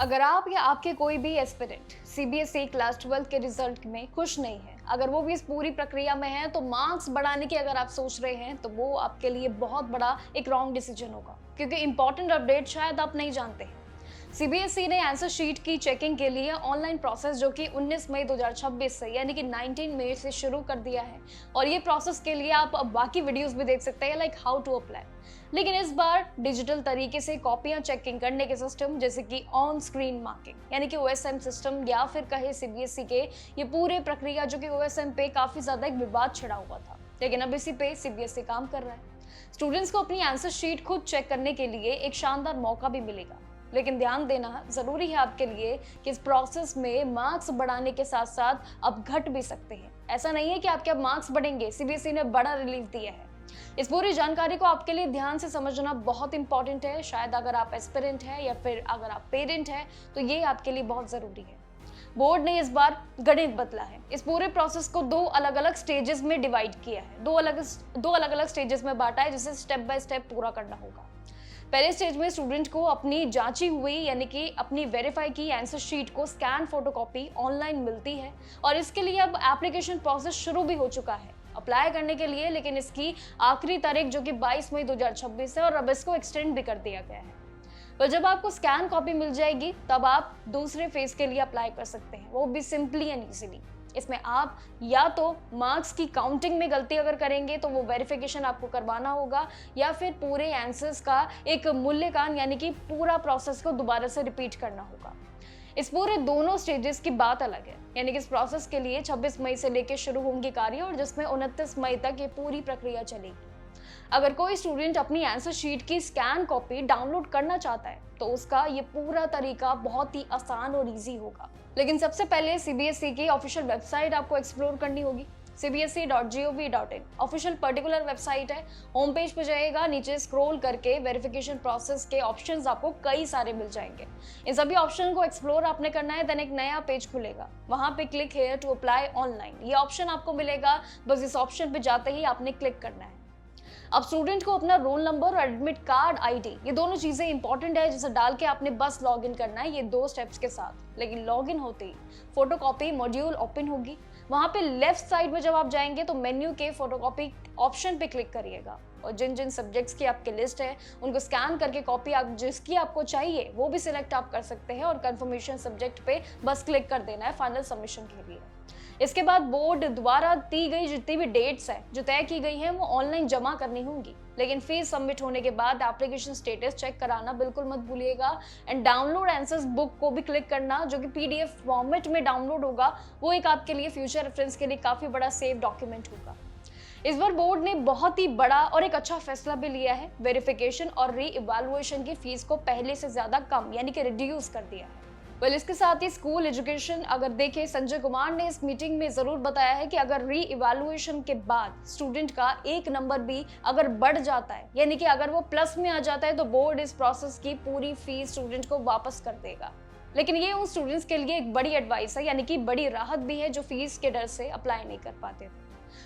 अगर आप या आपके कोई भी एस्पिरेंट सीबीएसई क्लास 12 के रिजल्ट में खुश नहीं है, अगर वो भी इस पूरी प्रक्रिया में है, तो मार्क्स बढ़ाने की अगर आप सोच रहे हैं तो वो आपके लिए बहुत बड़ा एक रॉन्ग डिसीजन होगा, क्योंकि इंपॉर्टेंट अपडेट शायद आप नहीं जानते हैं। सीबीएसई ने आंसर शीट की चेकिंग के लिए ऑनलाइन प्रोसेस जो कि 19 मई 2026 से यानी कि 19 मई से शुरू कर दिया है। और ये प्रोसेस के लिए आप अब बाकी वीडियोस भी देख सकते हैं, लाइक हाउ टू अप्लाई। लेकिन इस बार डिजिटल तरीके से कॉपियां चेकिंग करने के सिस्टम जैसे कि ऑन स्क्रीन मार्किंग यानी कि ओएसएम सिस्टम या फिर कहे सीबीएसई के ये पूरे प्रक्रिया जो कि ओएसएम पे काफी ज्यादा एक विवाद छिड़ा हुआ था, लेकिन अब इसी पे सीबीएसई काम कर रहा है। स्टूडेंट्स को अपनी आंसर शीट खुद चेक करने के लिए एक शानदार मौका भी मिलेगा, लेकिन ध्यान देना जरूरी है आपके लिए कि इस प्रोसेस में मार्क्स बढ़ाने के साथ साथ अब घट भी सकते हैं। ऐसा नहीं है कि आपके अब मार्क्स बढ़ेंगे, सीबीएसई ने बड़ा रिलीफ दिया है। इस पूरी जानकारी को आपके लिए ध्यान से समझना बहुत इंपॉर्टेंट है। शायद अगर आप एस्पिरेंट है या फिर अगर आप पेरेंट है तो ये आपके लिए बहुत जरूरी है। बोर्ड ने इस बार गणित बदला है। इस पूरे प्रोसेस को दो अलग अलग स्टेजेस में डिवाइड किया है, दो अलग अलग स्टेजेस में बांटा है, जिसे स्टेप बाय स्टेप पूरा करना होगा। पहले स्टेज में स्टूडेंट को अपनी जांची हुई यानी कि अपनी वेरीफाई की आंसर शीट को स्कैन फोटोकॉपी ऑनलाइन मिलती है, और इसके लिए अब एप्लीकेशन प्रोसेस शुरू भी हो चुका है अप्लाई करने के लिए। लेकिन इसकी आखिरी तारीख जो कि 22 मई 2026 है और अब इसको एक्सटेंड भी कर दिया गया है। तो जब आपको स्कैन कॉपी मिल जाएगी तब आप दूसरे फेज के लिए अप्लाई कर सकते हैं, वो भी सिंपली एंड इजीली। इसमें आप या तो मार्क्स की काउंटिंग में गलती अगर करेंगे तो वो वेरिफिकेशन आपको करवाना होगा, या फिर पूरे आंसर्स का एक मूल्यांकन यानी कि पूरा प्रोसेस को दोबारा से रिपीट करना होगा। इस पूरे दोनों स्टेजेस की बात अलग है, यानी कि इस प्रोसेस के लिए 26 मई से लेकर शुरू होंगे कार्य और जिसमें 29 मई तक ये पूरी प्रक्रिया चलेगी। अगर कोई स्टूडेंट अपनी आंसर शीट की स्कैन कॉपी डाउनलोड करना चाहता है तो उसका ये पूरा तरीका बहुत ही आसान और इजी होगा। लेकिन सबसे पहले सीबीएसई की ऑफिशियल वेबसाइट आपको एक्सप्लोर करनी होगी। cbse.gov.in ऑफिशियल पर्टिकुलर वेबसाइट है। होम पेज पे जाइएगा, नीचे स्क्रॉल करके वेरिफिकेशन प्रोसेस के ऑप्शंस आपको कई सारे मिल जाएंगे। इन सभी ऑप्शन को एक्सप्लोर आपने करना है, देन एक नया पेज खुलेगा, वहां पे click here to apply online ये ऑप्शन आपको मिलेगा। बस इस ऑप्शन पे जाते ही आपने क्लिक करना है। अब स्टूडेंट को अपना रोल नंबर और एडमिट कार्ड आईडी ये दोनों चीजें इंपॉर्टेंट है, जिसे डाल के आपने बस लॉगिन करना है, ये 2 स्टेप्स के साथ। लेकिन लॉगिन होते ही फोटोकॉपी मॉड्यूल ओपन होगी। वहां पे लेफ्ट साइड में जब आप जाएंगे तो मेन्यू के फोटोकॉपी ऑप्शन पे क्लिक करिएगा और जिन जिन सब्जेक्ट्स की आपकी लिस्ट है उनको स्कैन करके कॉपी आप जिसकी आपको चाहिए वो भी सिलेक्ट आप कर सकते हैं और कंफर्मेशन सब्जेक्ट पे बस क्लिक कर देना है फाइनल सबमिशन के लिए। इसके बाद बोर्ड द्वारा दी गई जितनी भी डेट्स है जो तय की गई हैं वो ऑनलाइन जमा करनी होंगी, लेकिन फीस सबमिट होने के बाद एप्लीकेशन स्टेटस चेक कराना बिल्कुल मत भूलिएगा। एंड डाउनलोड आंसर्स बुक को भी क्लिक करना, जो कि पीडीएफ फॉर्मेट में डाउनलोड होगा, वो एक आपके लिए फ्यूचर रेफरेंस के लिए काफी बड़ा सेव डॉक्यूमेंट होगा। इस बार बोर्ड ने बहुत ही बड़ा और एक अच्छा फैसला भी लिया है। वेरिफिकेशन और री इवैल्यूएशन की फीस को पहले से ज्यादा कम यानी कि रिड्यूस कर दिया है। इसके साथ ही स्कूल एजुकेशन अगर देखें, संजय कुमार ने इस मीटिंग में जरूर बताया है कि अगर री इवैल्यूएशन के बाद स्टूडेंट का एक नंबर भी अगर बढ़ जाता है यानी कि अगर वो प्लस में आ जाता है तो बोर्ड इस प्रोसेस की पूरी फीस स्टूडेंट को वापस कर देगा। लेकिन ये उन स्टूडेंट्स के लिए एक बड़ी एडवाइस है, यानी कि बड़ी राहत भी है जो फीस के डर से अप्लाई नहीं कर पाते थे।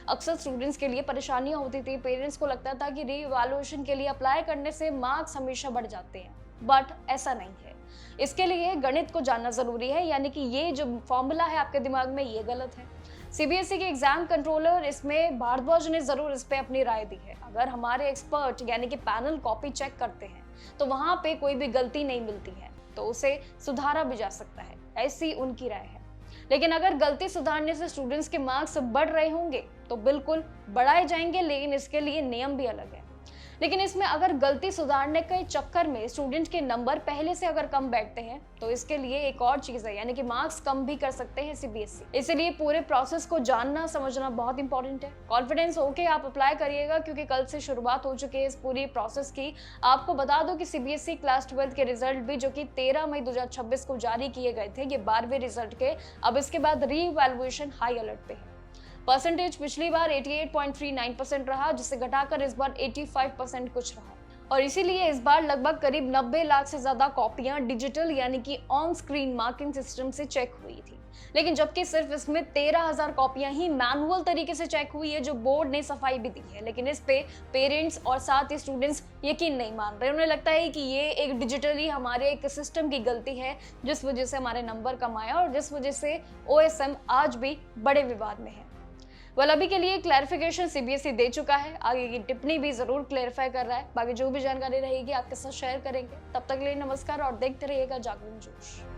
अक्सर स्टूडेंट्स के लिए परेशानियां होती थी, पेरेंट्स को लगता था कि री इवैल्यूएशन के लिए अप्लाई करने से मार्क्स हमेशा बढ़ जाते हैं, बट ऐसा नहीं है। इसके लिए गणित को जानना जरूरी है, यानी कि ये जो फॉर्मूला है आपके दिमाग में ये गलत है। सीबीएसई के एग्जाम कंट्रोलर इसमें भारद्वाज ने जरूर इस पे अपनी राय दी है। अगर हमारे एक्सपर्ट यानी कि पैनल कॉपी चेक करते हैं तो वहां पे कोई भी गलती नहीं मिलती है तो उसे सुधारा भी जा सकता है, ऐसी उनकी राय है। लेकिन अगर गलती सुधारने से स्टूडेंट्स के मार्क्स बढ़ रहे होंगे तो बिल्कुल बढ़ाए जाएंगे, लेकिन इसके लिए नियम भी अलग है। लेकिन इसमें अगर गलती सुधारने के चक्कर में स्टूडेंट के नंबर पहले से अगर कम बैठते हैं तो इसके लिए एक और चीज है, यानी कि मार्क्स कम भी कर सकते हैं सीबीएसई। इसलिए पूरे प्रोसेस को जानना समझना बहुत इंपॉर्टेंट है। कॉन्फिडेंस होके आप अप्लाई करिएगा, क्योंकि कल से शुरुआत हो चुकी है इस पूरी प्रोसेस की। आपको बता दो कि सीबीएसई क्लास 12 के रिजल्ट भी जो कि 13 मई 2026 को जारी किए गए थे, ये 12वें रिजल्ट के अब इसके बाद री इवैल्यूएशन हाई अलर्ट पे है। परसेंटेज पिछली बार 88.39% रहा, जिसे घटाकर इस बार 85% कुछ रहा, और इसीलिए इस बार लगभग करीब 90 लाख से ज्यादा कॉपियां डिजिटल यानी कि ऑन स्क्रीन मार्किंग सिस्टम से चेक हुई थी। लेकिन जबकि सिर्फ इसमें 13,000 कॉपियां ही मैनुअल तरीके से चेक हुई है, जो बोर्ड ने सफाई भी दी है। लेकिन इस पे पेरेंट्स और साथ ही स्टूडेंट्स यकीन नहीं मान रहे। उन्हें लगता है कि ये एक डिजिटली हमारे एक सिस्टम की गलती है, जिस वजह से हमारे नंबर कम आया और जिस वजह से OSM आज भी बड़े विवाद में है। वेल, अभी के लिए क्लैरिफिकेशन CBSE दे चुका है, आगे की टिप्पणी भी जरूर क्लैरिफाई कर रहा है। बाकी जो भी जानकारी रहेगी आपके साथ शेयर करेंगे। तब तक के लिए नमस्कार और देखते रहिएगा जागरण जोश।